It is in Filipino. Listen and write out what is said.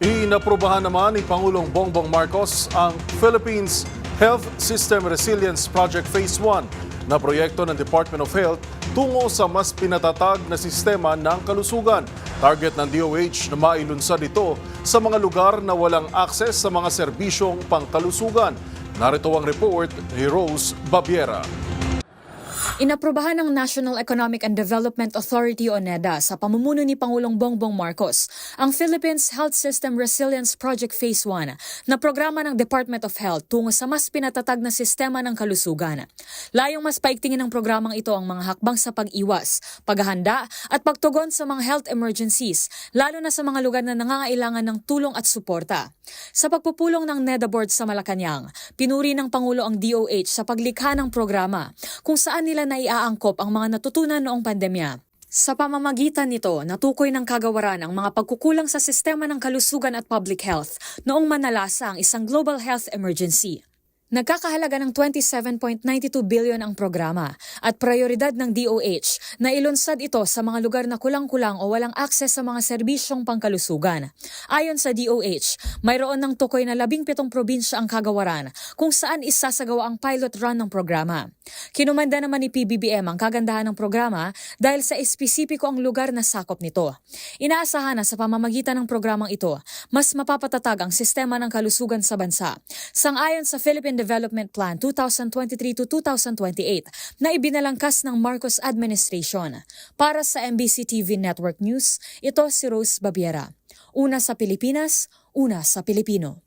Inaprubahan naman ni Pangulong Bongbong Marcos ang Philippines Health System Resilience Project Phase 1 na proyekto ng Department of Health tungo sa mas pinatatag na sistema ng kalusugan. Target ng DOH na mailunsad ito sa mga lugar na walang akses sa mga serbisyong pangkalusugan. Narito ang report ni Rose Babiera. Inaprubahan ng National Economic and Development Authority o NEDA sa pamumuno ni Pangulong Bongbong Marcos ang Philippines Health System Resilience Project Phase 1 na programa ng Department of Health tungo sa mas pinatatag na sistema ng kalusugan. Layong mas paigtingin ng programang ito ang mga hakbang sa pag-iwas, paghahanda at pagtugon sa mga health emergencies, lalo na sa mga lugar na nangangailangan ng tulong at suporta. Sa pagpupulong ng NEDA Board sa Malacanang, pinuri ng Pangulo ang DOH sa paglikha ng programa kung saan nila naiaangkop ang mga natutunan noong pandemya. Sa pamamagitan nito, natukoy ng kagawaran ang mga pagkukulang sa sistema ng kalusugan at public health noong manalasa ang isang global health emergency. Nagkakahalaga ng 27.92 billion ang programa at prioridad ng DOH na ilunsad ito sa mga lugar na kulang-kulang o walang akses sa mga serbisyong pangkalusugan. Ayon sa DOH, mayroon ng tukoy na 17 probinsya ang kagawaran kung saan isasagawa ang pilot run ng programa. Kinumanda naman ni PBBM ang kagandahan ng programa dahil sa espesipiko ang lugar na sakop nito. Inaasahan na sa pamamagitan ng programang ito, mas mapapatatag ang sistema ng kalusugan sa bansa. Sang-ayon sa Philippine Development Plan 2023 to 2028 na ibinalangkas ng Marcos Administration. Para sa MBC TV Network News, ito si Rose Babiera. Una sa Pilipinas, una sa Pilipino.